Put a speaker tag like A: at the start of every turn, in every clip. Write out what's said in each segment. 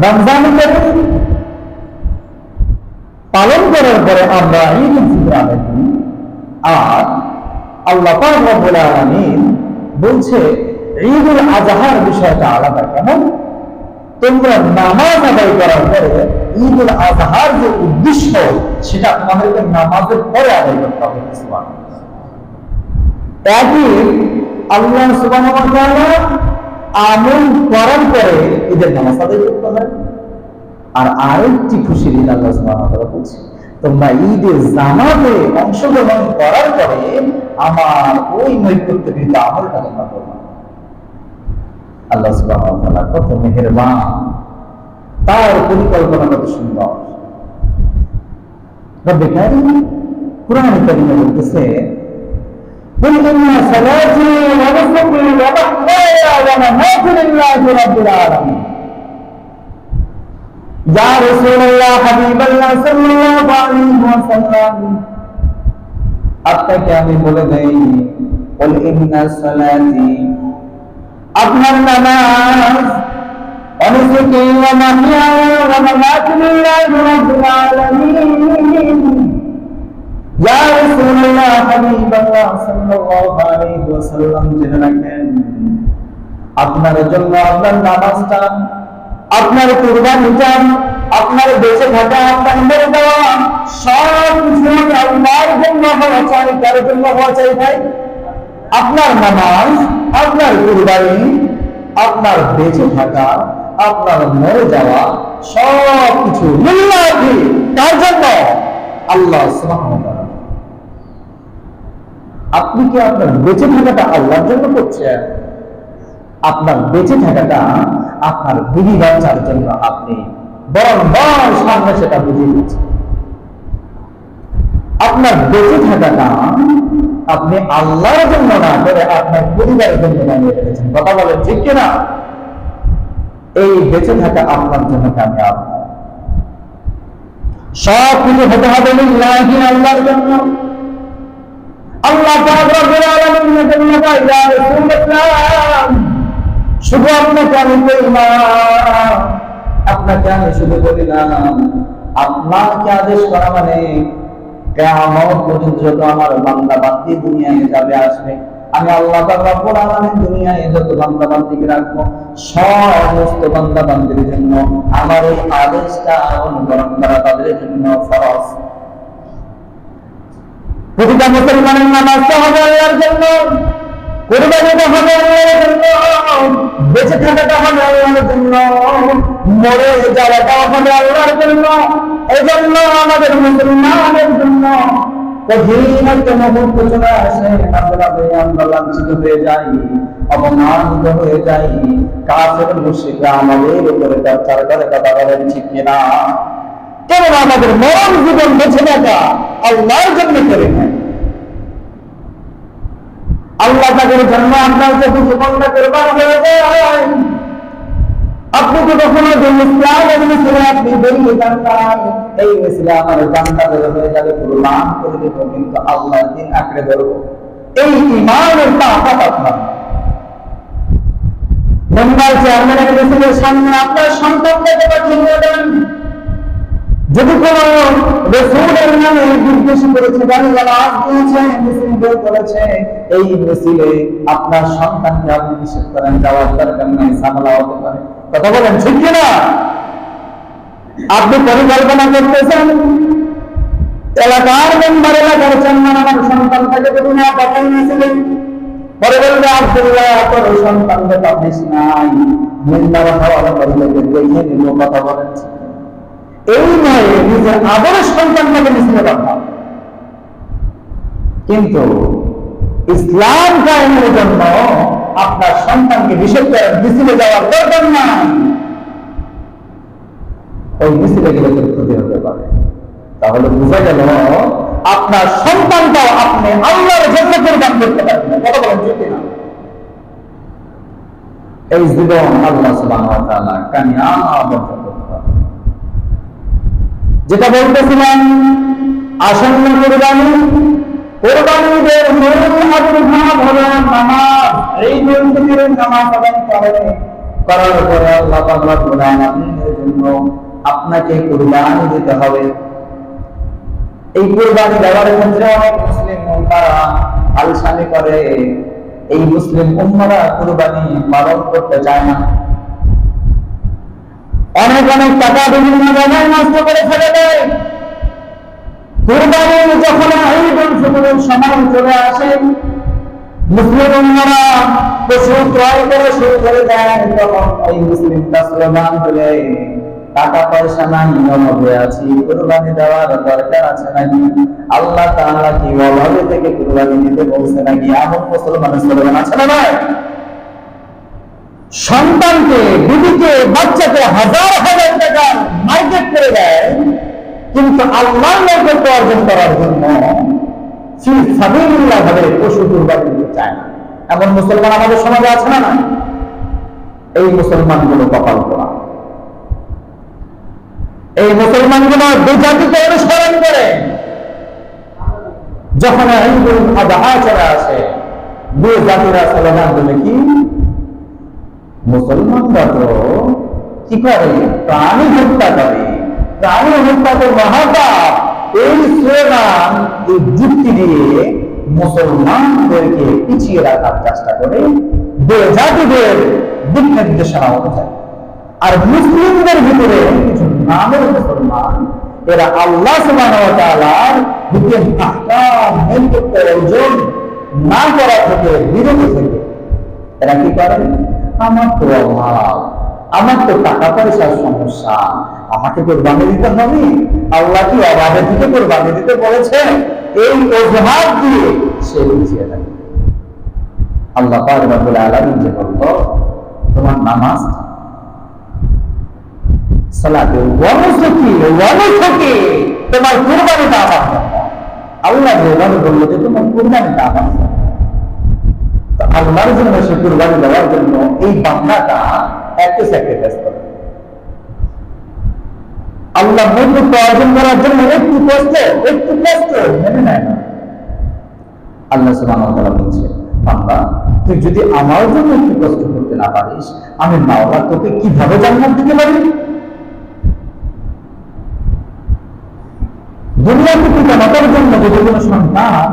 A: রমজান পালন করার পরে আমরা ঈদ উল ফিতর আদায় করি। আর আল্লাহ পাক রব্বুল আলামিন বলছে ঈদুল আজহার বিষয়টা আলাদা। কেমন? তোমরা নামাজ আদায় করার পরে ঈদুল আজহার যে উদ্দেশ্য সেটা তোমাদেরকে নামাজের পরে আদায় করতে হবে। একই আল্লাহ সুবহানাহু ওয়া তাআলা আমল করার পরে ঈদের নামাজ আদায় করতে হবে। আর আরেকটি খুশির ঈদ আল্লাহ সুবহানাহু ওয়া তাআলা বলছে তোমরা ঈদের জামাতে অংশগ্রহণ করার পরে আমার ওই নৈকট্যকৃত আমলটা তোমরা করবে। আল্লাহ সুবহানাহু ওয়া তাআলা কত মেহেরবান, তার পরিকল্পনা কত সুন্দর। রব্বে কারীম কুরআনে কারীমে বলতেছে قل إن صلاتي ونسكي ومحياي ومماتي لله رب العالمين يا رسول الله حبيب الله صلى الله عليه وسلم আপনাকে আমি বলে দেই قل إن صلاتي আপনার নামাজ ونسكي ومحياي ومماتي لله رب العالمين يا رسول الله حبيب الله صلى الله عليه وسلم জেনে রাখেন আপনার জন্য আপনার নামাজটা, আপনার কুরবানিটা, আপনার বেঁচে থাকা, আপনার মরে যাওয়া সব কিছু আল্লাহর জন্য হওয়া চাই। কার জন্য হওয়া চাই ভাই? আপনার নামাজ, আপনার কুরবানি, আপনার বেঁচে থাকা, আপনার মরে যাওয়া সব কিছু লিল্লাহি। কার জন্য? আল্লাহ সুবহানাহু ওয়া তাআলা। আপনি কি আপনার বেঁচে থাকাটা আল্লাহর জন্য করছেন? আপনার বেঁচে থাকাটা আপনার বিবি বাচ্চার জন্য আপনি বরং সামনে সেটা বুঝিয়ে দিচ্ছেন। আপনার বেঁচে থাকাটা আপনি আল্লাহর জন্য না করে আপনার পরিবারের জন্য বানিয়ে রেখেছেন। কথা বলেন ঠিক কিনা? এই বেঁচে থাকা আপনার জন্য কামিয়াব। সব কিছু হতে হবে লিল্লাহি, আল্লাহর জন্য। আল্লাহ পাক রব্বুল আলামিনের জন্য ইয়া রাসূলুল্লাহ শুধু আপনাকে আমি বলি না, আপনাকে আমি শুধু বলি না, আপনাকে আদেশ করা মানে কিয়ামত পর্যন্ত যত আমার বান্দা বান্দি দুনিয়ায় যাবে আসবে, আমি আল্লাহ পাক রব্বুল আলামিন দুনিয়ায় যত বান্দা বান্দিকে রাখবো সমস্ত বান্দা বান্দির জন্য আমার এই আদেশটা অনুসরণ করা তাদের জন্য ফরজ। প্রতিটা মুসলমানের নামাজটা হবে আল্লাহর জন্য, কুরবানিটা হবে আল্লাহর জন্য, বেঁচে থাকাটা হবে আল্লাহর জন্য, মরে যাওয়াটা হবে আল্লাহর জন্য। এজন্য আমাদের মুসলমানের জন্য কঠিন একটা মুহূর্ত চলে আসে, আমরা লাঞ্ছিত হয়ে যাই, অপমানিত হয়ে যাই, কাফের মুশরিকরা আমাদের উপরে অত্যাচার করে। কথা বলেন ঠিক কিনা? কেন আমাদের মরণ জীবন বেঁচে থাকা আল্লাহর জন্য করে নেয়। আল্লাহ তাদের জন্য আপনার যদি জীবনটা কোরবান হয়ে যায়, আপনি তো কখনো ইসলাম আপনি বেরিয়ে যান নাই, এই ইসলাম আমার জানটা হয়ে যাবে, কোরবান করে দেব, কিন্তু আল্লাহর দিন আঁকড়ে ধরবো। এই ঈমানের তাকাত আপনার। মেম্বার চেয়ারম্যানের মিছিলের সামনে আপনার সন্তানকে পাঠিয়ে দেন। যদি কোন রাসূলের নামে বিদ্বেষ করেছে, গালিগালাজ দিয়েছে, মিছিল বের করেছে, এই মিছিলে আপনার সন্তানকে আপনি নিষেধ করেন, যাওয়ার দরকার নাই, ঝামেলা হতে পারে। কথা বলেন ঠিক কিনা? আপনি পরিকল্পনা করতেছেন এলাকার মেম্বার, এলাকার চেয়ারম্যান আমার সন্তানটাকে যদি না পাঠাই মিছিলে, পরে বলবে আব্দুল্লাহ তোর সন্তানকে পাঠিস নাই, মেম্বার হওয়ার পরে দেখে নিল। কথা বলেন এই নয় নিজের আদরের সন্তানটাকে মিছিলে পাঠান। কিন্তু ইসলাম কায়েমের জন্য আপনার সন্তানকে নিষেধ করেন, মিছিলে যাওয়ার দরকার নাই। ওই মিছিলে গেলে তো ক্ষতি হতে পারে। তাহলে বোঝা গেল আপনার সন্তানটাও আপনি আল্লাহর জন্য কোরবান করতে পারবেন। কথা বলেন ঠিক না? এই জীবন আল্লাহ সুবহানাহু ওয়া তাআলা কামিয়াব করতে পারবেন। যেটা বলতেছিলাম আসন্ন কুরবানি, কুরবানিদের মূল আবির্ভাব হলো নামাজ। এই মূল নামাজ আদায় করে করার পরে আল্লাহ পাক রব্বুল আলামিনের জন্য আপনাকে কুরবানি দিতে হবে। এই কুরবানি দেওয়ার ক্ষেত্রে অনেক মুসলিম উম্মারা আলসামি করে। এই মুসলিম উম্মারা কুরবানি পালন করতে চায় না, অনেক অনেক টাকা বিভিন্ন জায়গায় নষ্ট করে ফেলে দেয়। কুরবানি যখন ঈদুল ফিতরের সময় চলে আসে, মুসলিম উম্মারা পশু ক্রয় করে শুরু করে দেয়, তখন ওই মুসলিমরা স্লোগান তোলে, টাকা পয়সা নাই, অভাবে আছি, কুরবানি দেওয়ার দরকার আছে নাকি? আল্লাহ তাআলা কি অভাবে থেকে কুরবানি দিতে বলছে নাকি? এমন মুসলমানের স্লোগান আছে না ভাই? সন্তানকে, বিবিকে, বাচ্চাকে হাজার হাজার টাকা মার্কেট করে দেয়, কিন্তু আল্লাহর নৈকট্য অর্জন করার জন্য ফি সাবিলিল্লাহ ভাবে পশু কুরবানি দিতে চায় না। এমন মুসলমান আমাদের সমাজে আছে না? এই মুসলমানগুলো কপাল পোড়া। এই মুসলমানগুলো দুই জাতিকে অনুসরণ করে। যখন ঈদুল আযহা চলে আসে, দুই জাতিরা স্লোগান তোলে কি? মুসলমানরা তো কি করে? প্রাণী হত্যা করে, প্রাণী হত্যা তো মহাপাপ। এই স্লোগান, এই যুক্তি দিয়ে মুসলমানদেরকে পিছিয়ে রাখার চেষ্টা করে বেজাতিদের দিক নির্দেশনা অনুযায়ী। আর মুসলিমদের ভিতরে কিছু নামের মুসলমান, এরা আল্লাহ সুবহানাহু ওয়া তাআলার হুকুম আহকাম মেনে চলতে অর্জন না করা থেকে বিরত থেকে এরা কি করে? আমার তো অভাব, আমার তো টাকা পয়সার সমস্যা, আমাকে কুরবানি দিতে হবে, আল্লাহ কি অভাবে থেকে কুরবানি দিতে বলেছে? এই অজুহাত দিয়ে সে পিছিয়ে থাকে। আল্লাহ পাক রব্বুল আলামিন যে বলল, তোমার নামাজ, সালাতে, ওয়ানুসুকি, তোমার কুরবানিটা আমার জন্য। আল্লাহ যে বলল যে তোমার কুরবানিটা আমার জন্য, আল্লাহর জন্য সে কুরবানি দেওয়ার জন্য এই বান্দাটা একটু স্যাক্রিফাইস করে, আল্লাহ নৈকট্য অর্জন করার জন্য একটু কষ্ট মেনে নেয় না। আল্লাহ সুবহানাহু ওয়া তাআলা বলছে, বান্দা তুই যদি আমার জন্য একটু কষ্ট করতে না পারিস, আমি মাওলা তোকে কিভাবে জান্নাত দিতে পারি? দুনিয়াতে পিতামাতার জন্য যদি কোনো সন্তান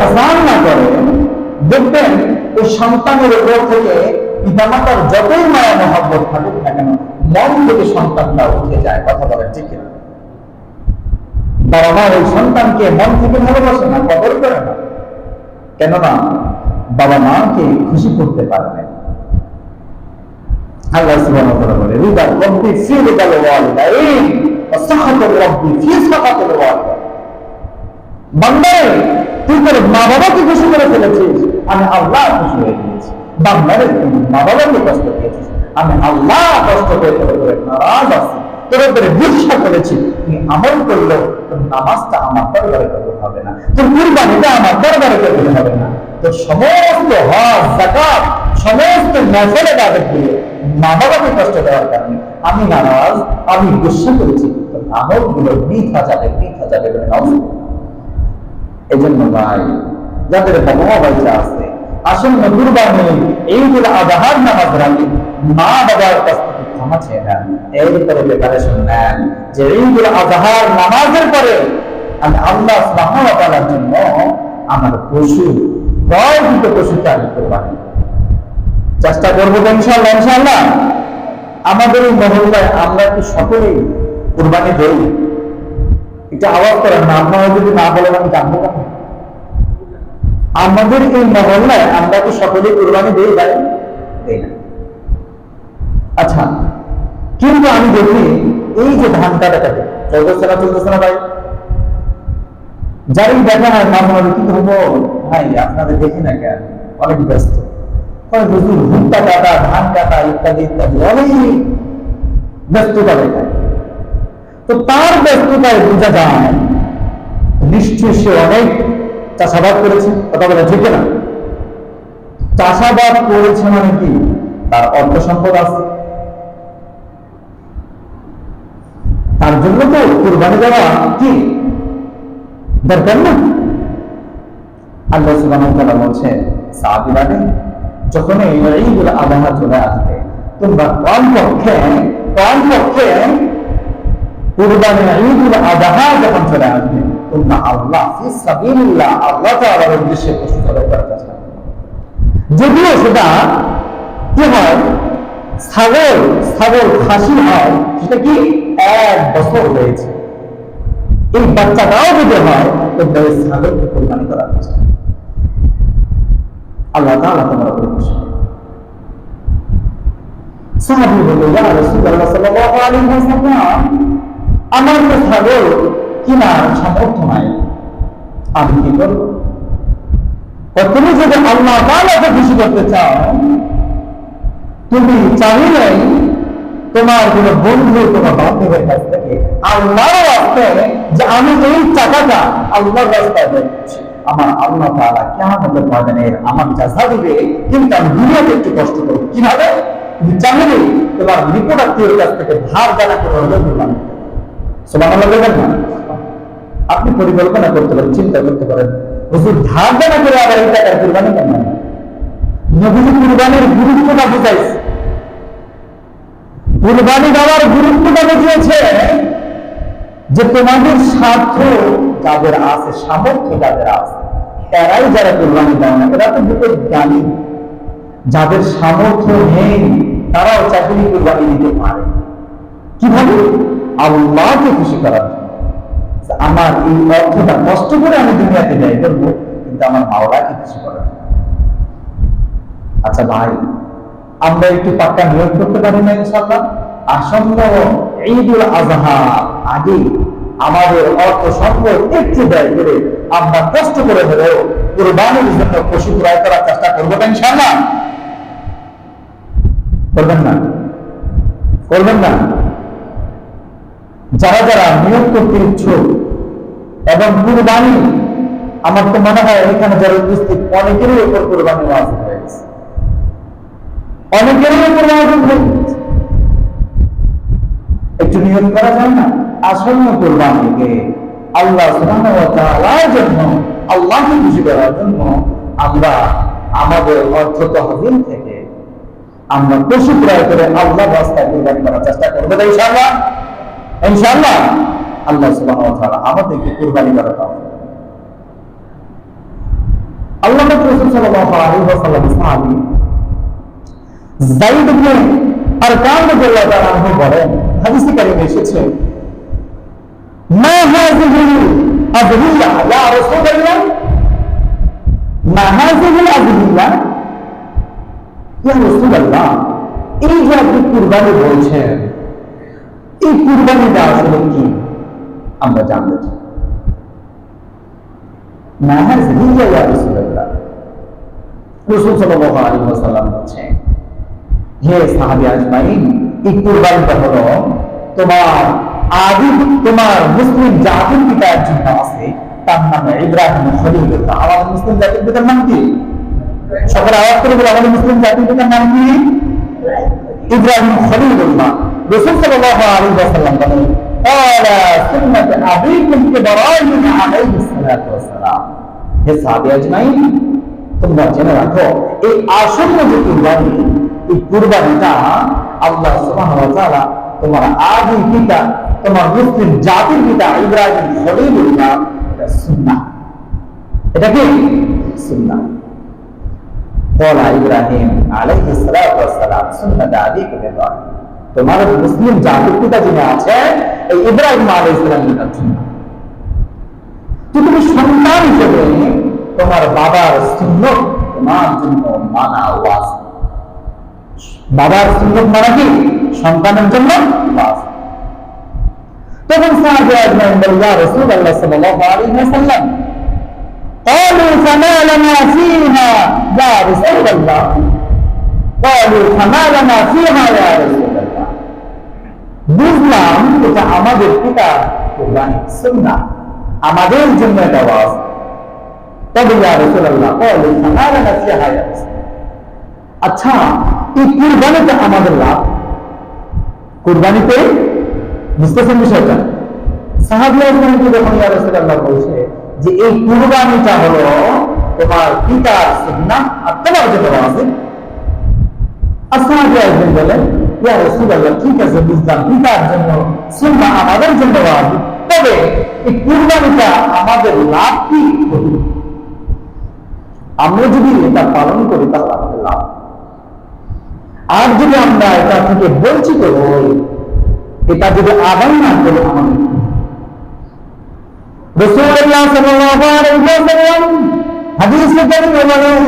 A: হাসান না করে, দেখবেন ওই সন্তানের উপর থেকে পিতামাতার যতই মায়া মহব্বত থাকুক না কেন, মন থেকে সন্তানটা উঠে যায়। কথা বলেন ঠিক না? বাবা মা ওই সন্তানকে মন থেকে ভালোবাসে না, কদর করে না। কেননা বাবা মাকে খুশি করতে পারবে। আল্লাহ সুবহানাহু ওয়া তাআলা বলে, রিদা রাব্বি ফি রিদাল ওয়ালিদাইন ওয়া সাখাতুর রাব্বি ফি সাখাতুল ওয়ালিদাইন। বান্দারে, তুই তোর মা বাবাকে খুশি করে ফেলেছিস, আমি আল্লাহ খুশি হয়ে গিয়েছি। বান্দারে, তুই মা বাবাকে কষ্ট দিয়েছিস, আমি আল্লাহ কষ্ট পেয়ে তোর উপরে নারাজ আছি, তোর উপরে বিদ্বেষ করেছি। তুই আমল করলো, তোর নামাজটা আমার দরবারে কবুল হবে না, তোর কুরবানিটা আমার দরবারে কবুল হবে না, তোর সমস্ত হজ, যাকাত, সমস্ত নফল ইবাদত দিয়ে মা বাবাকে কষ্ট দেওয়ার কারণে আমি নারাজ, আমি গুসা করেছি, তোর আমলগুলো বৃথা যাবে বলে নাউজ। এই জন্য ভাই, যাদের বাবা মা বাইচা আছে, আসন্ন কুরবানি ঈদুল আযহার নামাজ রাখি, মা বাবার কাছ থেকে ক্ষমা চেয়ে নেন, এরপরে প্রিপারেশন নেন যে ঈদুল আযহার নামাজের পরে আমি আল্লাহ সুবহানাহু ওয়া তাআলার জন্য আমার পশু, প্রকৃত পশুকে আমি কুরবানি চেষ্টা করবো ইনশাআল্লাহ। আমাদের এই মহল্লায় আমরা কি সকলেই কুরবানি দেই? এটা আওয়াজ করেন না, আপনারা যদি না বলেন আমি জানবো না। আমাদের এই মহল্লায় আমরা কি সকলেই কুরবানি দেই? ভাই দেই না। আচ্ছা, কিন্তু আমি দেখি এই যে ধান কাটাকাটি চলতেছে না ভাই, যারই দেখা হয় মাঝে মাঝে কি করবো ভাই, আপনাদের দেখি না কেন অনেক ব্যস্ত, ভুট্টা কাটা, ধান কাটা ইত্যাদি ইত্যাদি অনেক ব্যস্ততা দেখায়। তো তার ব্যস্ততায় বোঝা যায় নিশ্চয় সে অনেক চাষাবাদ করেছে। কথা বলে ঠিক না? চাষাবাদ করেছে মানে কি, তার অর্থ সম্পদ আছে, তার জন্য তো কুরবানি দেওয়া কি দরকার না? আল্লাহ সুবহানাহু ওয়া তাআলা বলছেন, সাহাবীরা যখন এই ঈদুল আযহা চলে আসবে, তোমরা কমপক্ষে কুরবানি ঈদুল আযহা যখন চলে আসবে, তোমরা আল্লাহ ফি সাবিলিল্লাহ, আল্লাহ তাআলার উদ্দেশ্যে পশু জবাই করার চেষ্টা করবে। যদিও সেটা কি হয়, ছাগল খাসি হয়, সেটা কি 1 বছর হয়েছে, এই বাচ্চাটাও যদি হয়, তোমরা এই ছাগলকে কুরবানি করার চেষ্টা করবে। আল্লাহ তাআলা তোমার উপর খুশি। সাহাবী বলল, ইয়া রাসূলুল্লাহ সাল্লাল্লাহু আলাইহি ওয়াসাল্লাম, আমার তো ছাগল কেনার সামর্থ্য নাই, আমি কি করব? তুমি যদি আল্লাহ তাআলাকে খুশি করতে চাও, তুমি চাইলেই তোমার কোন বন্ধু, কোন বান্ধবের কাছ থেকে আল্লাহর রাস্তায়, যে আমি এই টাকাটা আল্লাহর রাস্তায় দিচ্ছি, আমার আল্লাহ তাআলা কিয়ামতের ময়দানে আমার জাযা দিবে, কিন্তু আমি দুনিয়াতে একটু কষ্ট করব। কিভাবে? তুমি চাইলে তোমার নিকট আত্মীয়ের কাছ থেকে ধার দেনা করে হলেও কুরবানি। সুবহানাল্লাহ বলবেন না? আপনি পরিকল্পনা করতে পারেন, চিন্তা করতে পারেন, হুজুর ধার দেনা করে আবার এই টাকার কুরবানি কেন? নবীজি কুরবানির গুরুত্বটা বুঝাইছে, কুরবানি দেওয়ার গুরুত্বটা বুঝিয়েছে, যে তোমাদের স্বার্থ যাদের আছে, সামর্থ্য যাদের আছে, এরাই যারা কুরবানি দেয় না, এরা তো দুটো জ্ঞানী। যাদের সামর্থ্য নেই তারাও চাকরি কুরবানি দিতে পারে। কিভাবে? আল্লাহকে খুশি করার জন্য। আমার এই অর্থটা কষ্ট করে আমি দুনিয়াতে ব্যয় করবো, কিন্তু আমার মাওলাকে খুশি করার জন্য। আচ্ছা ভাই, আমরা একটু পাক্কা নিয়োগ করতে পারি না ইনশাআল্লাহ? আসন্ন ঈদুল আযহা আগে আমাদের অর্থ সম্পদ একটু ব্যয় করে আমরা কষ্ট করে হলেও কুরবানির জন্য পশু ক্রয় করার চেষ্টা করবো না ইনশাআল্লাহ? করবেন না? করবেন না? যারা যারা নিয়োগ করতে ইচ্ছুক এবং কুরবানি, আমার তো মনে হয় এখানে যারা উপস্থিত অনেকেরই উপর কুরবানি ওয়াজিব হয়ে গেছে, অনেকেরই উপর ওয়াজিব হয়ে গেছে। একটু নিয়োগ করা যায় না? আসন্ন কুরবানিকে আল্লাহ সুবহানাহু ওয়া তাআলার জন্য, আল্লাহকে খুশি করার জন্য আমরা আমাদের অর্থ তহবিল থেকে আমরা পশু ক্রয় করে আল্লাহর রাস্তায় কুরবানি করার চেষ্টা করব না ইনশাআল্লাহ? ইনশাআল্লাহ আল্লাহ সুবহানাহু ওয়া তাআলা আমাদেরকে কুরবানি করার তৌফিক। আল্লাহ রাসূল সাল্লাল্লাহু আলাইহি ওয়াসাল্লাম সাহাবী যায়েদ ইবনে আরকাম রাদিয়াল্লাহু তাআলা আনহু বলেন, হাদিসে কারিমে এসেছে, মা হাযিহি আযহিয়া ইয়া রাসূলুল্লাহ, মা হাযিহি আযহিয়া ইয়া রাসূলুল্লাহ, এই যে আপনি কুরবানি বলছেন, এই কুরবানিটা আসলে কি আমরা জানতে চাই। মা হাযিহি ইয়া রাসূলুল্লাহ, রাসূল সাল্লাল্লাহু আলাইহি ওয়াসাল্লাম বলেন, হে সাহাবী আজমাইন, এই কুরবানিটা হলো তোমার মুসলিম জাতির পিতা একজন আছে, তার নাম ইব্রাহিম খলিলুল্লাহ। আমাদের মুসলিম জাতির পিতার নাম কি? সকলে আওয়াজ করে বলে, আমাদের মুসলিম জাতির পিতার নাম কি? ইব্রাহিম খলিলুল্লাহ। রাসূল সাল্লাল্লাহু আলাইহি ওয়াসাল্লাম বলেন, ক্বালা সুন্নাতু আবিকুম ইব্রাহিম আলাইহিস সালাতু ওয়াস সালাম। হে সাহাবী আজমাইন, তোমরা জেনে রাখো, এই আসন্ন যে কুরবানি, এই কুরবানিটা আল্লাহ সুবহানাহু ওয়া তাআলা তোমার আদি পিতা, তোমার মুসলিম জাতির পিতা ইব্রাহিম খলিলুল্লাহ, এটা সুন্নাহ। এটা কি? সুন্নাহ। ক্বালা ইব্রাহিম আলাইহিস সালাতু ওয়াস সালাম সুন্নাত আবিকুম ইব্রাহিম, তোমার মুসলিম জাতির পিতা যিনি আছেন, এই ইব্রাহিম আলাইহিস সালাম এটা সুন্নাহ। তুমি সন্তান হিসেবে তোমার বাবার সুন্নাত তোমার জন্য মানা ওয়াজিব। বাবার সুন্নাত মানা কি সন্তানের জন্য ওয়াজিব। তখন সাহাবী আজমাইন বললেন, ইয়া রাসূলুল্লাহ সাল্লাল্লাহু আলাইহি ওয়াসাল্লাম, قالوا فما لنا فيها يا رسول الله، قالوا فما لنا فيها يا رسول الله। বুঝলাম এটা আমাদের পিতা কুরবানি, সুন্নাহ, আমাদের জন্য এটা ওয়াজিব। তবে ইয়া রাসূলুল্লাহ, قالوا فما لنا فيها يا رسول الله, আচ্ছা এই কুরবানিতে আমাদের লাভ, কুরবানিতে বুঝতেছেন বিষয়টা? সাহাবীরা যখন ইয়া রাসূলুল্লাহ বলছে যে এই কুরবানিটা হলো তোমার পিতার সুন্নাহ আর তোমার জন্য ওয়াজিব, আসহাবে একজন বলেন, ইয়া রাসূলুল্লাহ, ঠিক আছে বুঝলাম, পিতার জন্য সুন্নাহ আমাদের জন্য ওয়াজিব, তবে এই কুরবানিটা আমাদের লাভ কি? আমরা যদি এটা পালন করি তাহলে আমাদের লাভ, আর যদি আমরা এটা থেকে বঞ্চিত হই, এটা যদি আদায় না করি আমাদের। রাসূলুল্লাহ সাল্লাল্লাহু আলাইহি ওয়াসাল্লাম হাদিসে বলেন,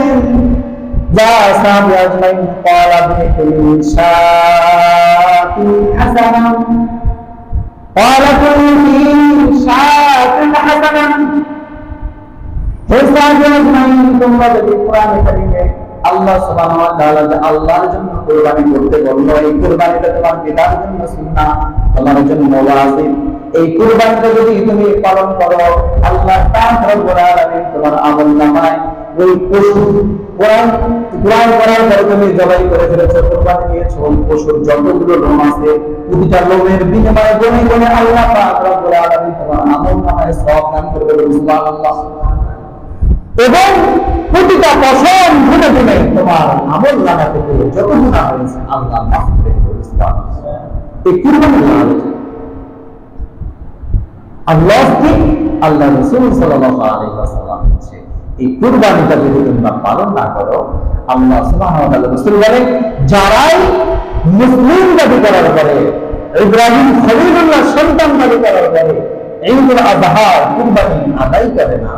A: যা সাহাবী আজমাইন ক্বালা বিকুল্লি শাতিন হাসানা, ক্বালা কুল্লি শাতিন হাসানা। হে সাহাবী আজমাইন, তোমরা যদি কোরআনে কারীমে আল্লাহ সুবহানাহু ওয়া তাআলা যে আল্লাহর জন্য কুরবানি করতে বললো, এই কুরবানিটা তোমার পিতার জন্য সুন্নাহ, তোমার জন্য ওয়াজিব। এই কুরবানিটা যদি তুমি পালন করো, আল্লাহ পাক রব্বুল আলামিন তোমার আমলনামায় ওই পশু কোরআন করার পরে তুমি জবাই করে ফেলেছো, কুরবানি দিয়েছো, পশুর যতগুলো লোম আছে প্রতিটা লোমের বিনিময়ে গনে গনে আল্লাহ পাক রব্বুল আলামিন তোমার আমলনামায় সওয়াব দান করবে। সুবহানাল্লাহ। এবং প্রতিটা পশম ধুনে ধুনে তোমার আমল নামা থেকে যত গুনাহ হয়েছে আল্লাহ মাফ করে দেবে। সুবহানাল্লাহ। এই কুরবানি আল্লাহ কি আল্লাহ রাসূল সাল্লাল্লাহু আলাইহি ওয়াসাল্লাম বলেছে, এই কুরবানিটা যদি তোমরা পালন না করো, আল্লাহ সুবহানাহু ওয়া তাআলা রাসূল বলেন, যারাই মুসলিম দাবি করার পরে, ইব্রাহিম খলিলুল্লাহ সন্তান দাবি করার পরে ঈদুল আযহা কুরবানি আদায় করে না,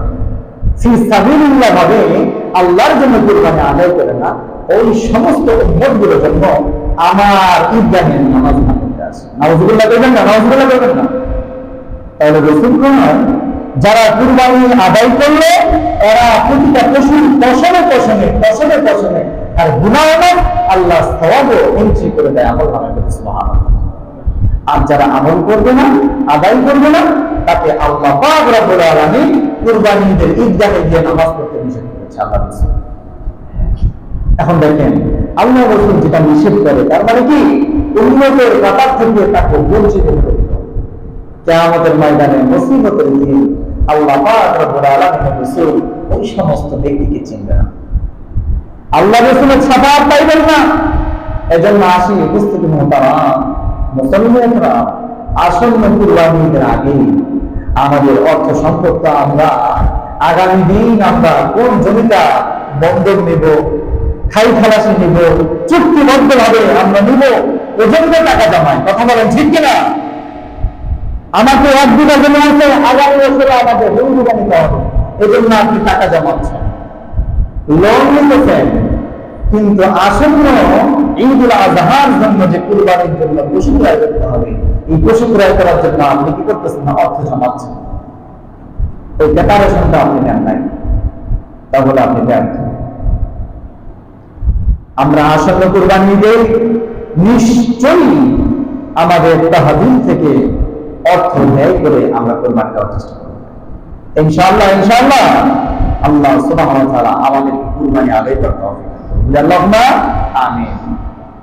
A: ফি সাবিলিল্লাহ ভাবে আল্লাহর জন্য কুরবানি আদায় করে না, ওই সমস্ত উম্মতগুলোর জন্য আমার ঈদগাহে নামাজ না পড়তে আসে। নাউযুবিল্লাহ বলবেন না, নাউযুবিল্লাহ বলবেন না। তাহলে রাসূল কোন, যারা কুরবানি আদায় করলো এরা প্রতিটা পশুর পশমে আর গুনাহ আল্লাহ সওয়াবও এন্ট্রি করে দেয় আমল নামায়। সুবহানাল্লাহ। আর যারা আমল করবে না, আদায় করবে না, তাকে আল্লাহ পাক রব্বুল আলামিন কুরবানিদের ঈদগাহে গিয়ে নামাজ পড়তে নিষেধ করেছে আল্লাহ রাসূল। এখন দেখেন, আল্লাহ রাসূল যেটা নিষেধ করে তার মানে কি, উম্মতের কাতার থেকে তাকে বঞ্চিত করে। কিয়ামতের ময়দানে মুসিবতের দিন আল্লাহ পাক রব্বুল আলামিনের রাসূল ওই সমস্ত ব্যক্তিকে চিনবে না, আল্লাহ রাসূলের ছাপাত পাইবেন না। এজন্য আসি উপস্থিতি মুহতারাম মুসলমানরা, আসন্ন কুরবানির আগে আমাদের অর্থ সম্পদটা আমরা আগামী দিন আমরা কোন জমিটা বন্ধক নিব, খাই খালাসি নিব, চুক্তিবদ্ধ ভাবে আমরা নিব, ওজন্য টাকা জমাই। কথা বলেন ঠিক কিনা? আমাকে 1 বিঘা জমি আছে, আগামী বছরে আমাদের লোন নিতে হবে, এজন্য আপনি টাকা জমাচ্ছেন, লোন নিতেছেন। কিন্তু আসন্ন ঈদুল আযহার জন্য যে কুরবানির জন্য পশু ক্রয় করতে হবে, এই পশু ক্রয় করার জন্য আপনি কি করতেছেন না, অর্থ জমাচ্ছেন। ওই প্রিপারেশনটা আপনি নেন নাই, তাহলে আপনি ব্যর্থ। আমরা আসন্ন কুরবানিতে নিশ্চয়ই আমাদের তাহবিল থেকে অর্থ ব্যয় করে আমরা কুরবানি দেওয়ার চেষ্টা করব ইনশাআল্লাহ। ইনশাআল্লাহ আল্লাহ সুবহানাহু ওয়া তাআলা আমাদের কুরবানি আদায় করতে হবে। আল্লাহুম্মা আমিন।